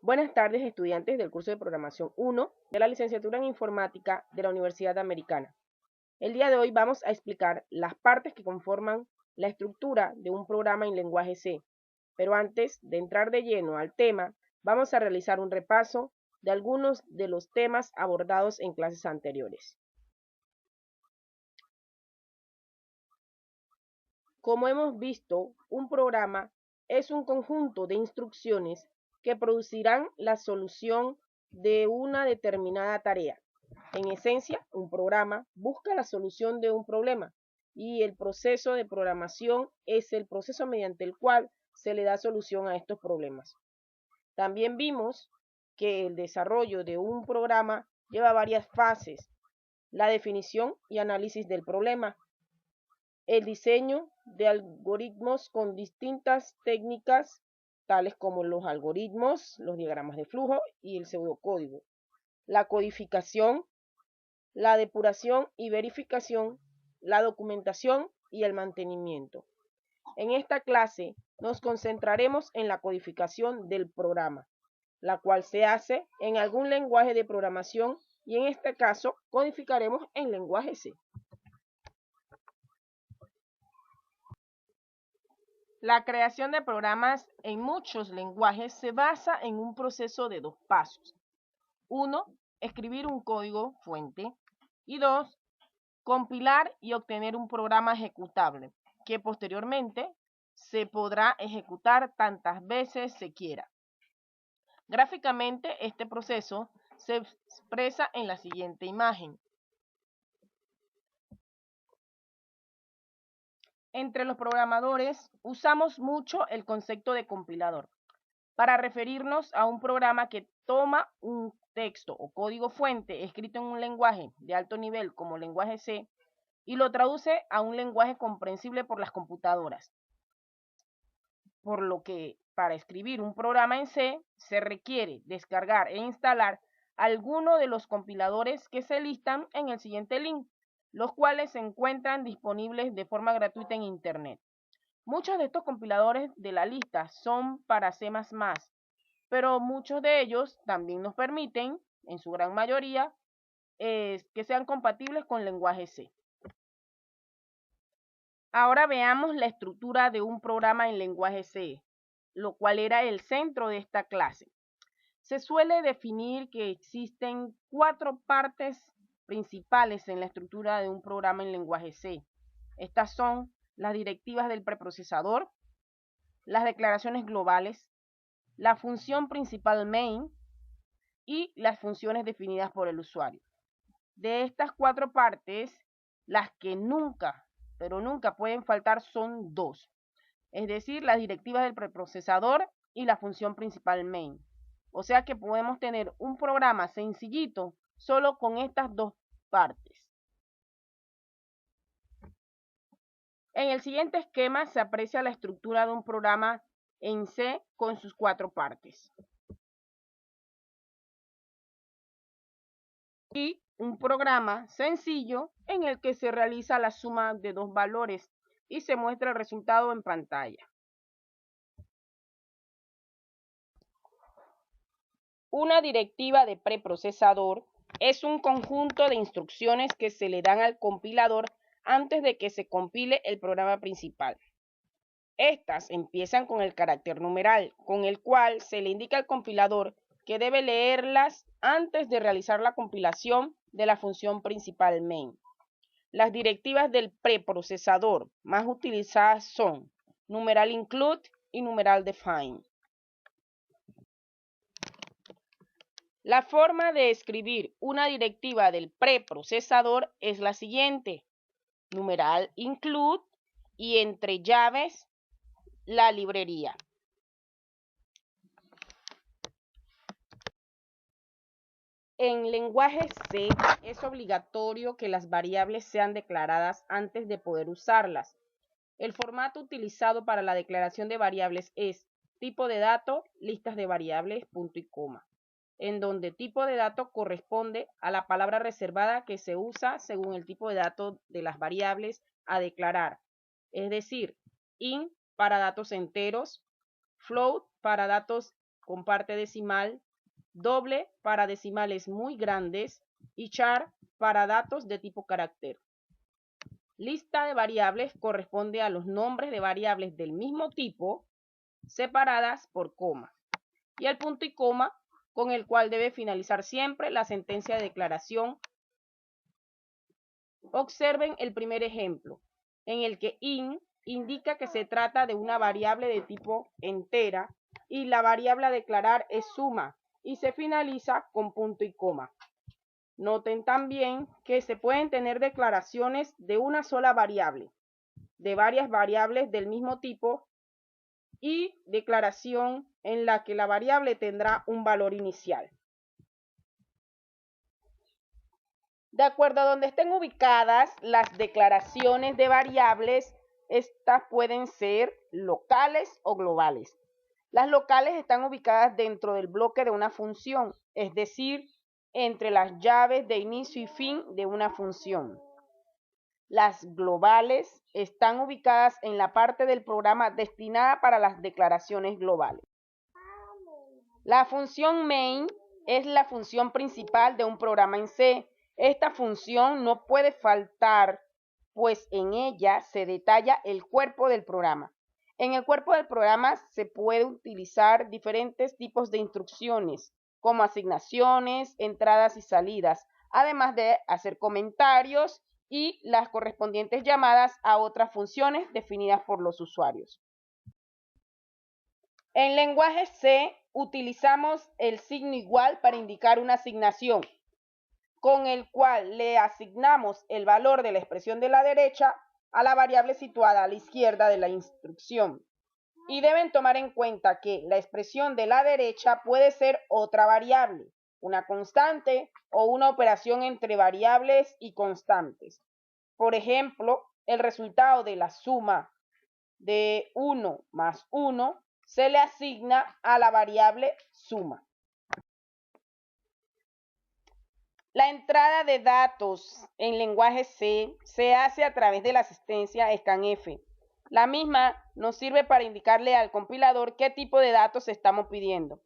Buenas tardes, estudiantes del curso de Programación 1 de la Licenciatura en Informática de la Universidad Americana. El día de hoy vamos a explicar las partes que conforman la estructura de un programa en lenguaje C. Pero antes de entrar de lleno al tema, vamos a realizar un repaso de algunos de los temas abordados en clases anteriores. Como hemos visto, un programa es un conjunto de instrucciones que producirán la solución de una determinada tarea. En esencia, un programa busca la solución de un problema y el proceso de programación es el proceso mediante el cual se le da solución a estos problemas. También vimos que el desarrollo de un programa lleva varias fases: la definición y análisis del problema, el diseño de algoritmos con distintas técnicas, tales como los algoritmos, los diagramas de flujo y el pseudocódigo, la codificación, la depuración y verificación, la documentación y el mantenimiento. En esta clase nos concentraremos en la codificación del programa, la cual se hace en algún lenguaje de programación y en este caso codificaremos en lenguaje C. La creación de programas en muchos lenguajes se basa en un proceso de dos pasos. 1. Escribir un código fuente. Y 2. Compilar y obtener un programa ejecutable, que posteriormente se podrá ejecutar tantas veces se quiera. Gráficamente, este proceso se expresa en la siguiente imagen. Entre los programadores usamos mucho el concepto de compilador para referirnos a un programa que toma un texto o código fuente escrito en un lenguaje de alto nivel como lenguaje C y lo traduce a un lenguaje comprensible por las computadoras. Por lo que para escribir un programa en C se requiere descargar e instalar alguno de los compiladores que se listan en el siguiente link, los cuales se encuentran disponibles de forma gratuita en Internet. Muchos de estos compiladores de la lista son para C++, pero muchos de ellos también nos permiten, en su gran mayoría, que sean compatibles con lenguaje C. Ahora veamos la estructura de un programa en lenguaje C, lo cual era el centro de esta clase. Se suele definir que existen 4 partes principales en la estructura de un programa en lenguaje C. Estas son las directivas del preprocesador, las declaraciones globales, la función principal main y las funciones definidas por el usuario. De estas 4 partes, las que nunca pueden faltar son 2, es decir, las directivas del preprocesador y la función principal main. O sea que podemos tener un programa sencillito solo con estas 2 partes. En el siguiente esquema se aprecia la estructura de un programa en C con sus 4 partes. Y un programa sencillo en el que se realiza la suma de 2 valores y se muestra el resultado en pantalla. Una directiva de preprocesador es un conjunto de instrucciones que se le dan al compilador antes de que se compile el programa principal. Estas empiezan con el carácter numeral, con el cual se le indica al compilador que debe leerlas antes de realizar la compilación de la función principal main. Las directivas del preprocesador más utilizadas son numeral include y numeral define. La forma de escribir una directiva del preprocesador es la siguiente: numeral include y entre llaves la librería. En lenguaje C es obligatorio que las variables sean declaradas antes de poder usarlas. El formato utilizado para la declaración de variables es tipo de dato, listas de variables, punto y coma, en donde tipo de dato corresponde a la palabra reservada que se usa según el tipo de dato de las variables a declarar, es decir, int para datos enteros, float para datos con parte decimal, doble para decimales muy grandes y char para datos de tipo carácter. Lista de variables corresponde a los nombres de variables del mismo tipo separadas por coma, y el punto y coma con el cual debe finalizar siempre la sentencia de declaración. Observen el primer ejemplo, en el que int indica que se trata de una variable de tipo entera y la variable a declarar es suma y se finaliza con punto y coma. Noten también que se pueden tener declaraciones de una sola variable, de varias variables del mismo tipo y declaración en la que la variable tendrá un valor inicial. De acuerdo a donde estén ubicadas las declaraciones de variables, estas pueden ser locales o globales. Las locales están ubicadas dentro del bloque de una función, es decir, entre las llaves de inicio y fin de una función. Las globales están ubicadas en la parte del programa destinada para las declaraciones globales. La función main es la función principal de un programa en C. Esta función no puede faltar, pues en ella se detalla el cuerpo del programa. En el cuerpo del programa se puede utilizar diferentes tipos de instrucciones, como asignaciones, entradas y salidas, además de hacer comentarios y las correspondientes llamadas a otras funciones definidas por los usuarios. En lenguaje C utilizamos el signo igual para indicar una asignación, con el cual le asignamos el valor de la expresión de la derecha a la variable situada a la izquierda de la instrucción. Y deben tomar en cuenta que la expresión de la derecha puede ser otra variable, una constante o una operación entre variables y constantes. Por ejemplo, el resultado de la suma de 1 más 1 se le asigna a la variable suma. La entrada de datos en lenguaje C se hace a través de la asistencia scanf. La misma nos sirve para indicarle al compilador qué tipo de datos estamos pidiendo.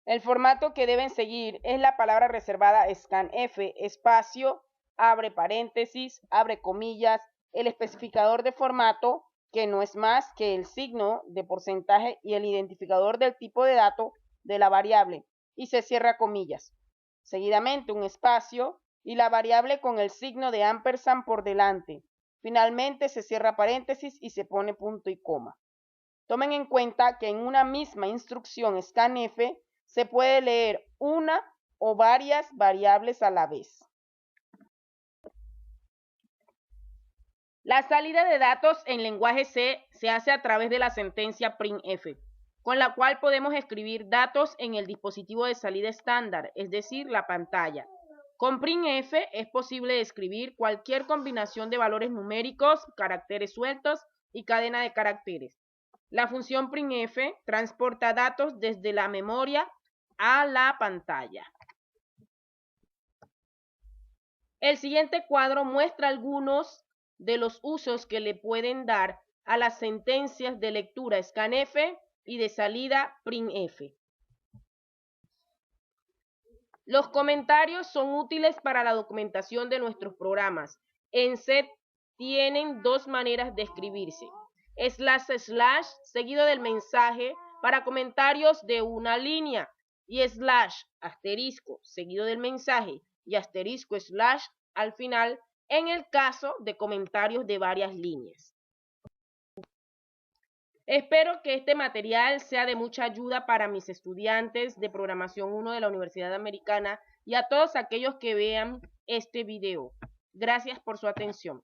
El formato que deben seguir es la palabra reservada scanf, espacio, abre paréntesis, abre comillas, el especificador de formato, que no es más que el signo de porcentaje y el identificador del tipo de dato de la variable, y se cierra comillas. Seguidamente un espacio y la variable con el signo de ampersand por delante. Finalmente se cierra paréntesis y se pone punto y coma. Tomen en cuenta que en una misma instrucción scanf se puede leer una o varias variables a la vez. La salida de datos en lenguaje C se hace a través de la sentencia printf, con la cual podemos escribir datos en el dispositivo de salida estándar, es decir, la pantalla. Con printf es posible escribir cualquier combinación de valores numéricos, caracteres sueltos y cadena de caracteres. La función printf transporta datos desde la memoria a la pantalla. El siguiente cuadro muestra algunos de los usos que le pueden dar a las sentencias de lectura scanf y de salida printf. Los comentarios son útiles para la documentación de nuestros programas. En C tienen dos maneras de escribirse: // seguido del mensaje para comentarios de una línea y /* seguido del mensaje y */ al final en el caso de comentarios de varias líneas. Espero que este material sea de mucha ayuda para mis estudiantes de Programación 1 de la Universidad Americana y a todos aquellos que vean este video. Gracias por su atención.